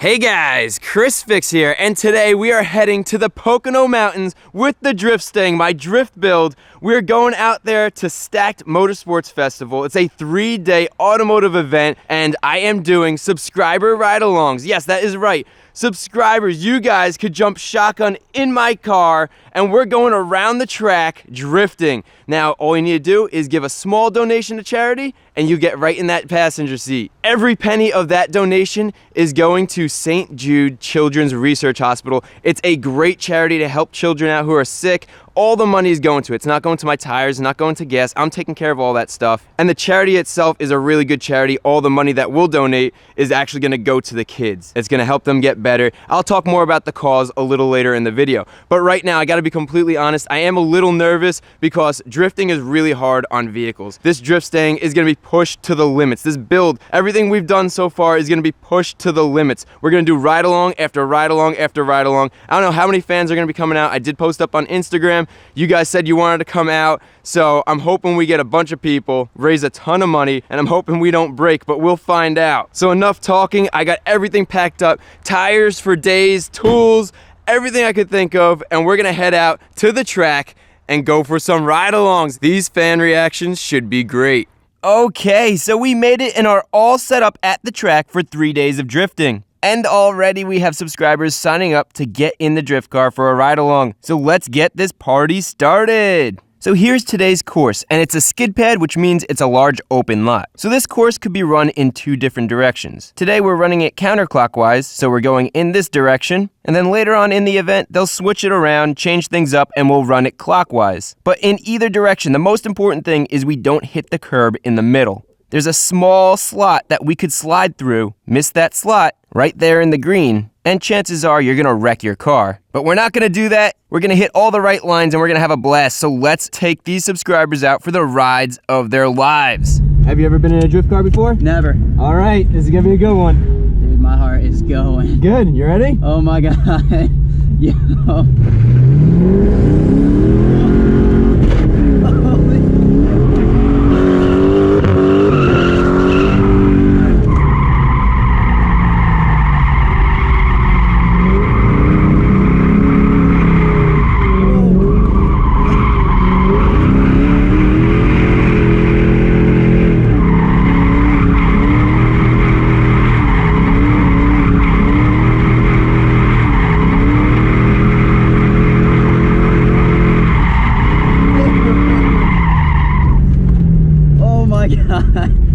Hey guys, ChrisFix here, and today we are heading to the Pocono Mountains with the DriftStang, my drift build. We're going out there to Stacked Motorsports Festival. It's a 3-day automotive event, and I am doing subscriber ride-alongs. Yes, that is right. Subscribers, you guys could jump shotgun in my car, and we're going around the track drifting. Now, all you need to do is give a small donation to charity, and you get right in that passenger seat. Every penny of that donation is going to St. Jude Children's Research Hospital. It's a great charity to help children out who are sick. All the money is going to it. It's not going to my tires, not going to gas. I'm taking care of all that stuff. And the charity itself is a really good charity. All the money that we'll donate is actually gonna go to the kids. It's gonna help them get better. I'll talk more about the cause a little later in the video. But right now, I gotta be completely honest, I am a little nervous because drifting is really hard on vehicles. This DriftStang is gonna be pushed to the limits. This build, everything we've done so far is gonna be pushed to the limits. We're gonna do ride along after ride along after ride along. I don't know how many fans are gonna be coming out. I did post up on Instagram. You guys said you wanted to come out, so I'm hoping we get a bunch of people, raise a ton of money, and I'm hoping we don't break, but we'll find out. So enough talking, I got everything packed up, tires for days, tools, everything I could think of, and we're gonna head out to the track and go for some ride-alongs. These fan reactions should be great. Okay, so we made it and are all set up at the track for 3 days of drifting. And already we have subscribers signing up to get in the drift car for a ride along. So let's get this party started. So here's today's course, and it's a skid pad, which means it's a large open lot. So this course could be run in 2 different directions. Today we're running it counterclockwise, so we're going in this direction, and then later on in the event, they'll switch it around, change things up, and we'll run it clockwise. But in either direction, the most important thing is we don't hit the curb in the middle. There's a small slot that we could slide through, miss that slot, right there in the green, and chances are you're gonna wreck your car. But we're not gonna do that. We're gonna hit all the right lines and we're gonna have a blast. So let's take these subscribers out for the rides of their lives. Have you ever been in a drift car before? Never. All right, this is gonna be a good one. Dude, my heart is going. Good, you ready? Oh my God. Yo.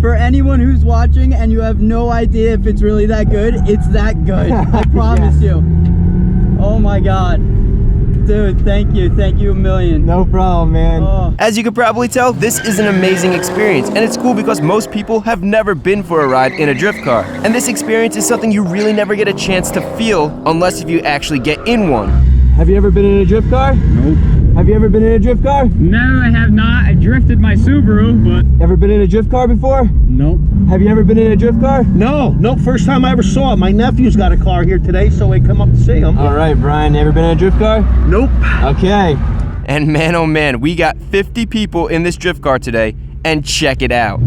For anyone who's watching and you have no idea if it's really that good, it's that good. I promise you. Oh my God. Dude, thank you a million. No problem, man. Oh. As you can probably tell, this is an amazing experience, and it's cool because most people have never been for a ride in a drift car. And this experience is something you really never get a chance to feel unless if you actually get in one. Have you ever been in a drift car? Nope. Have you ever been in a drift car? No, I have not. I drifted my Subaru, but... Ever been in a drift car before? Nope. Have you ever been in a drift car? No, first time I ever saw it. My nephew's got a car here today, so I come up to see him. All right, Brian, ever been in a drift car? Nope. Okay. And man, oh man, we got 50 people in this drift car today, and check it out.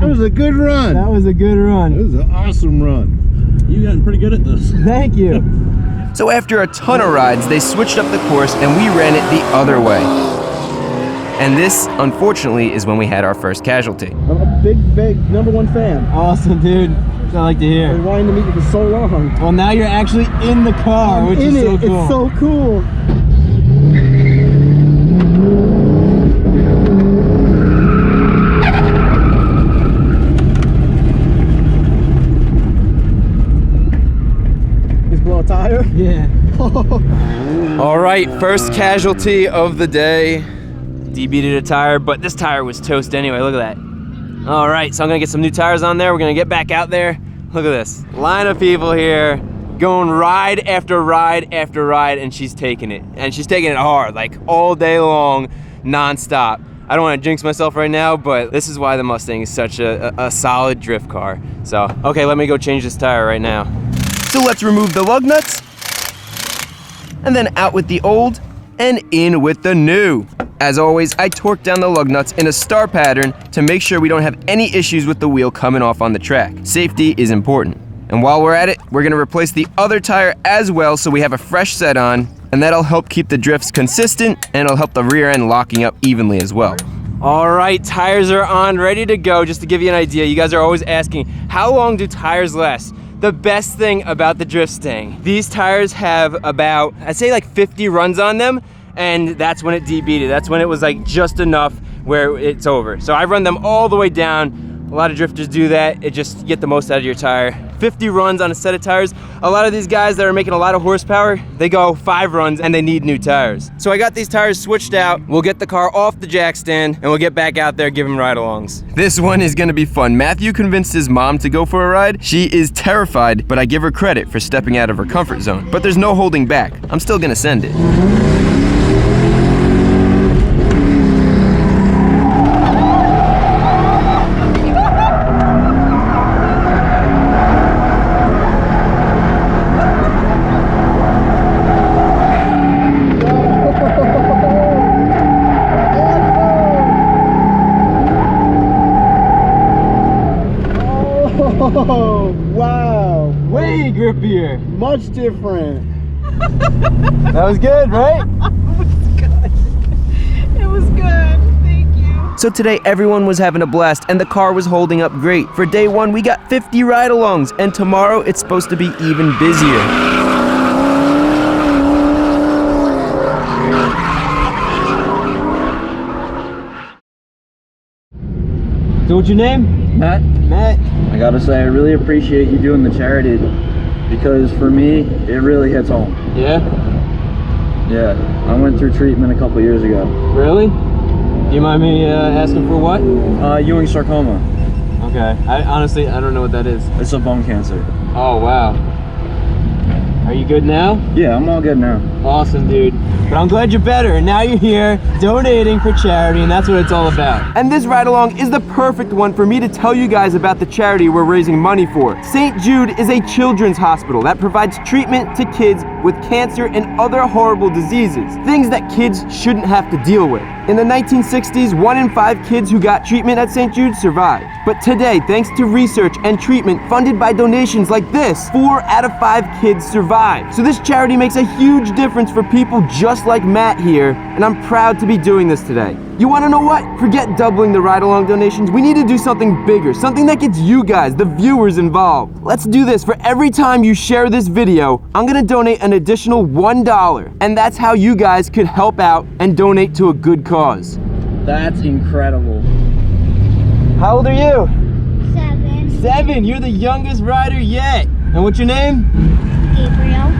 That was a good run. That was a good run. It was an awesome run. You've gotten pretty good at this. Thank you. So after a ton of rides, they switched up the course and we ran it the other way. And this, unfortunately, is when we had our first casualty. I'm a big #1 fan. Awesome, dude. That's what I like to hear. I've been wanting to meet you for so long. Well, now you're actually in the car, which is so cool. It's so cool. Just blow a tire? Yeah. All right, first casualty of the day. Debeated a tire, but this tire was toast anyway. Look at that. All right, so I'm gonna get some new tires on there. We're gonna get back out there. Look at this, line of people here going ride after ride after ride, and she's taking it. And she's taking it hard, like all day long, non-stop. I don't wanna jinx myself right now, but this is why the Mustang is such a solid drift car. So, okay, let me go change this tire right now. So let's remove the lug nuts, and then out with the old, and in with the new. As always, I torque down the lug nuts in a star pattern to make sure we don't have any issues with the wheel coming off on the track. Safety is important. And while we're at it, we're gonna replace the other tire as well so we have a fresh set on, and that'll help keep the drifts consistent, and it'll help the rear end locking up evenly as well. All right, tires are on, ready to go. Just to give you an idea, you guys are always asking, how long do tires last? The best thing about the DriftStang, these tires have about, I'd say like 50 runs on them, and that's when it debeated. That's when it was like just enough where it's over. So I run them all the way down. A lot of drifters do that. It just get the most out of your tire. 50 runs on a set of tires. A lot of these guys that are making a lot of horsepower, they go 5 runs and they need new tires. So I got these tires switched out. We'll get the car off the jack stand and we'll get back out there, give them ride-alongs. This one is gonna be fun. Matthew convinced his mom to go for a ride. She is terrified, but I give her credit for stepping out of her comfort zone. But there's no holding back. I'm still gonna send it. Oh, wow. Way grippier. Much different. That was good, right? It was good. Thank you. So today everyone was having a blast and the car was holding up great. For day 1 we got 50 ride-alongs, and tomorrow it's supposed to be even busier. So what's your name? Matt, Matt. I gotta say, I really appreciate you doing the charity, because for me, it really hits home. Yeah? Yeah, I went through treatment a couple years ago. Really? Do you mind me asking for what? Ewing sarcoma. Okay. I don't know what that is. It's a bone cancer. Oh, wow. Are you good now? Yeah, I'm all good now. Awesome, dude. But I'm glad you're better, and now you're here donating for charity, and that's what it's all about. And this ride-along is the perfect one for me to tell you guys about the charity we're raising money for. St. Jude is a children's hospital that provides treatment to kids with cancer and other horrible diseases, things that kids shouldn't have to deal with. In the 1960s, 1 in 5 kids who got treatment at St. Jude survived. But today, thanks to research and treatment funded by donations like this, 4 out of 5 kids survive. So this charity makes a huge difference for people just like Matt here, and I'm proud to be doing this today. You wanna know what? Forget doubling the ride-along donations. We need to do something bigger, something that gets you guys, the viewers, involved. Let's do this. For every time you share this video, I'm gonna donate an additional $1, and that's how you guys could help out and donate to a good cause. That's incredible. How old are you? 7. 7. You're the youngest rider yet. And what's your name? Gabriel.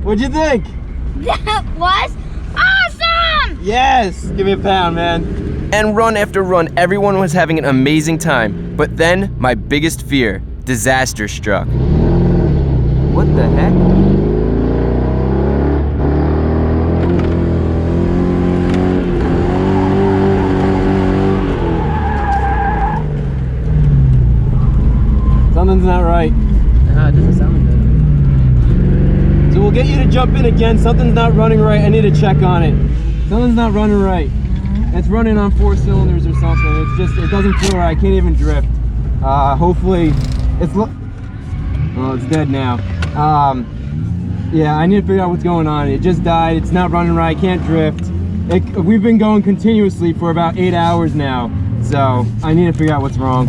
What'd you think? That was awesome! Yes! Give me a pound, man. And run after run, everyone was having an amazing time. But then, my biggest fear, disaster struck. What the heck? Something's not right. Nah, it doesn't sound good. So we'll get you to jump in again. Something's not running right. I need to check on it. Something's not running right. It's running on 4 cylinders or something. It's just, it doesn't feel right. I can't even drift. Hopefully, it's Well, it's dead now. Yeah, I need to figure out what's going on. It just died. It's not running right. Can't drift. We've been going continuously for about 8 hours now, so I need to figure out what's wrong.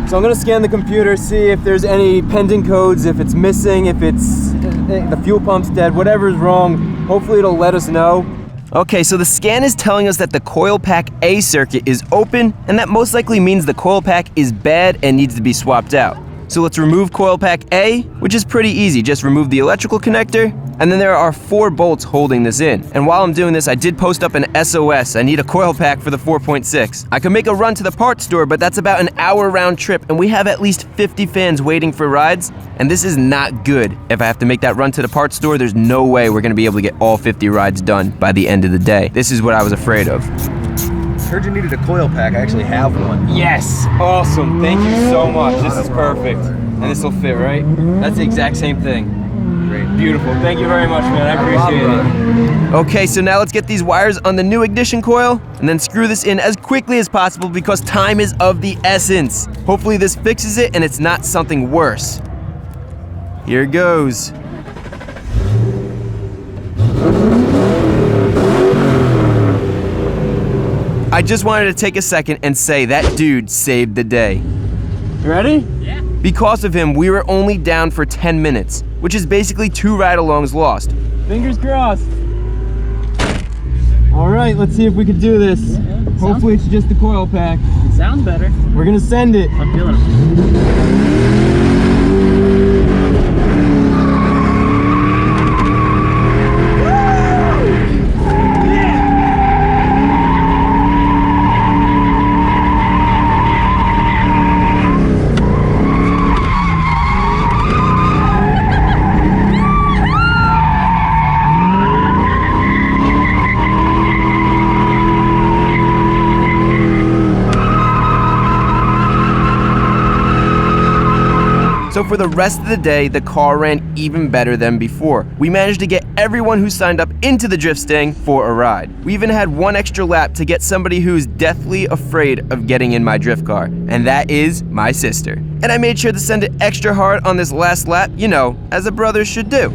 So I'm gonna scan the computer, see if there's any pending codes, if it's missing, if the fuel pump's dead, whatever's wrong. Hopefully it'll let us know. Okay, so the scan is telling us that the coil pack A circuit is open, and that most likely means the coil pack is bad and needs to be swapped out. So let's remove coil pack A, which is pretty easy. Just remove the electrical connector, and then there are 4 bolts holding this in. And while I'm doing this, I did post up an SOS. I need a coil pack for the 4.6. I could make a run to the parts store, but that's about an hour round trip, and we have at least 50 fans waiting for rides, and this is not good. If I have to make that run to the parts store, there's no way we're gonna be able to get all 50 rides done by the end of the day. This is what I was afraid of. Heard you needed a coil pack. I actually have one. Yes, awesome, thank you so much. This is perfect. And this will fit, right? That's the exact same thing. Great, beautiful. Thank you very much, man, I appreciate it. Okay, so now let's get these wires on the new ignition coil and then screw this in as quickly as possible because time is of the essence. Hopefully this fixes it and it's not something worse. Here goes. I just wanted to take a second and say that dude saved the day. You ready? Yeah. Because of him, we were only down for 10 minutes, which is basically 2 ride-alongs lost. Fingers crossed. All right, let's see if we can do this. Yeah. Hopefully it's just the coil pack. Sounds better. We're gonna send it. I'm feeling it. So for the rest of the day, the car ran even better than before. We managed to get everyone who signed up into the DriftStang for a ride. We even had 1 extra lap to get somebody who's deathly afraid of getting in my drift car, and that is my sister. And I made sure to send it extra hard on this last lap, you know, as a brother should do.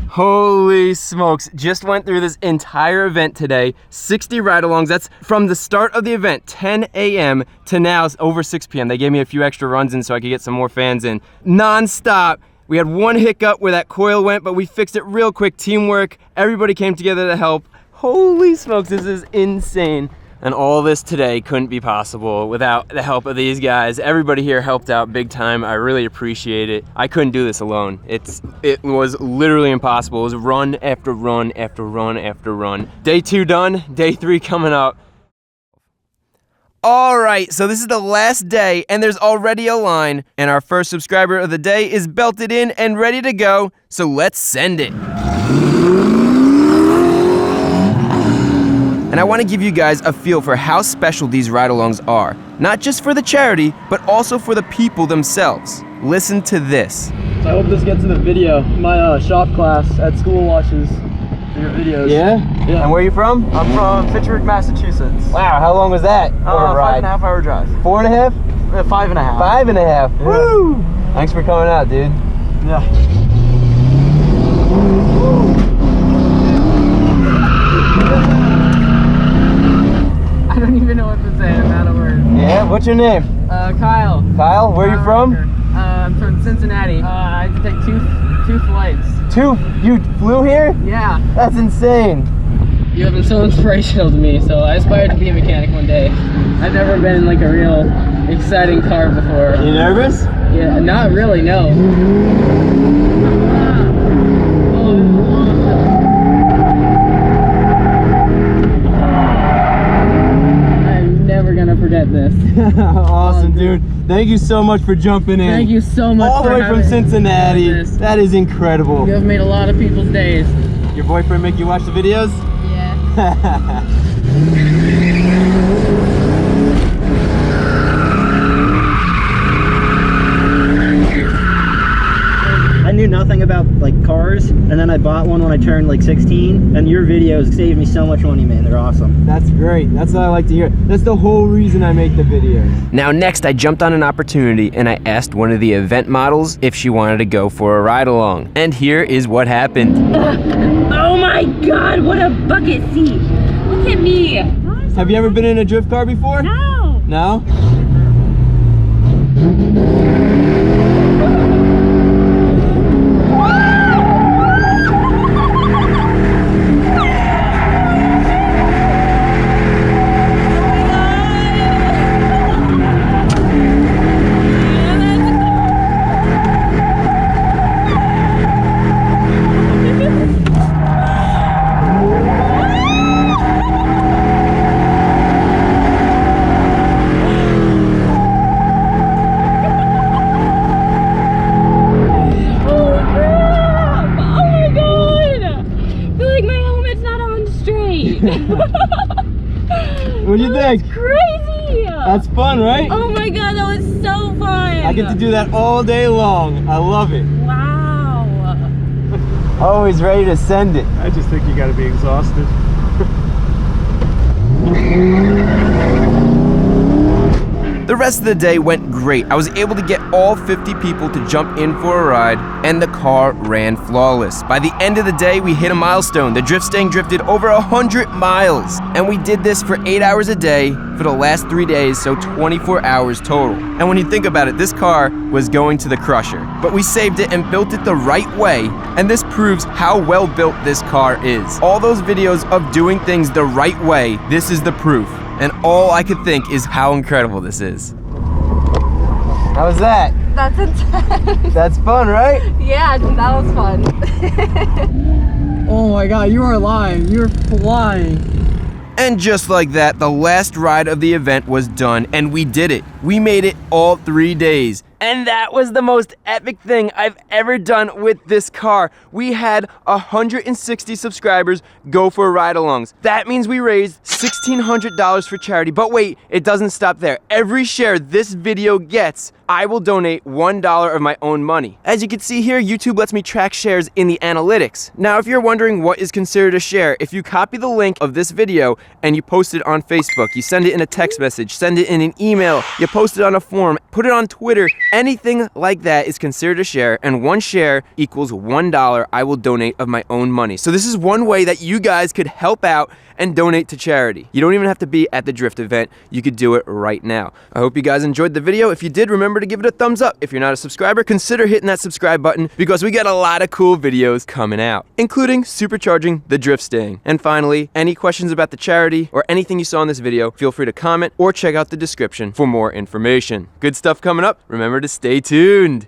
Holy smokes, just went through this entire event today, 60 ride-alongs. That's from the start of the event, 10 a.m. to now over 6 p.m. They gave me a few extra runs in so I could get some more fans in. Non-stop. We had 1 hiccup where that coil went, but we fixed it real quick. Teamwork, everybody came together to help. Holy smokes, this is insane. And all this today couldn't be possible without the help of these guys. Everybody here helped out big time. I really appreciate it. I couldn't do this alone. It was literally impossible. It was run after run after run after run. Day 2 done, day 3 coming up. All right, so this is the last day and there's already a line and our first subscriber of the day is belted in and ready to go. So let's send it. And I want to give you guys a feel for how special these ride-alongs are. Not just for the charity, but also for the people themselves. Listen to this. I hope this gets in the video. My shop class at school watches your videos. Yeah? Yeah. And where are you from? I'm from Fitchburg, Massachusetts. Wow, how long was that? 5.5 hour drive. 4.5? 5.5. 5.5. Yeah. Woo! Thanks for coming out, dude. Yeah. I don't even know what to say. I'm out of words. Yeah, what's your name? Kyle. Kyle, where are you from? I'm from Cincinnati. I had to take two flights. 2? You flew here? Yeah. That's insane. You have been so inspirational to me, so I aspire to be a mechanic one day. I've never been in like a real exciting car before. You nervous? Yeah, not really, no. Thank you so much for jumping in. Thank you so much all the for way from having- Cincinnati. doing this. That is incredible. You have made a lot of people's days. Your boyfriend make you watch the videos? Yeah. I knew nothing about like cars, and then I bought one when I turned like 16, and your videos saved me so much money, man. They're awesome. That's great. That's what I like to hear. That's the whole reason I make the videos. Now next I jumped on an opportunity and I asked one of the event models if she wanted to go for a ride along. And here is what happened. Oh my god, what a bucket seat. Look at me. Have you ever been in a drift car before? No. No? What'd you think? Crazy! That's fun, right? Oh my god, that was so fun! I get to do that all day long. I love it. Wow! Always ready to send it. I just think you got to be exhausted. The rest of the day went great. I was able to get all 50 people to jump in for a ride, and the car ran flawless. By the end of the day, we hit a milestone. The DriftStang drifted over 100 miles, and we did this for 8 hours a day for the last 3 days, so 24 hours total. And when you think about it, this car was going to the crusher, but we saved it and built it the right way, and this proves how well built this car is. All those videos of doing things the right way, this is the proof. And all I could think is how incredible this is. How was that? That's intense. That's fun, right? Yeah, that was fun. Oh my god, you are lying. You're flying. And just like that, the last ride of the event was done, and we did it. We made it all 3 days. And that was the most epic thing I've ever done with this car. We had 160 subscribers go for ride-alongs. That means we raised $1,600 for charity. But wait, it doesn't stop there. Every share this video gets, I will donate $1 of my own money. As you can see here, YouTube lets me track shares in the analytics. Now, if you're wondering what is considered a share, if you copy the link of this video and you post it on Facebook, you send it in a text message, send it in an email, you post it on a forum, put it on Twitter, anything like that is considered a share, and 1 share equals $1 I will donate of my own money. So this is one way that you guys could help out and donate to charity. You don't even have to be at the Drift event. You could do it right now. I hope you guys enjoyed the video. If you did, remember to give it a thumbs up. If you're not a subscriber, consider hitting that subscribe button because we got a lot of cool videos coming out, including supercharging the DriftStang. And finally, any questions about the charity or anything you saw in this video, feel free to comment or check out the description for more information. Good stuff coming up. Remember to stay tuned.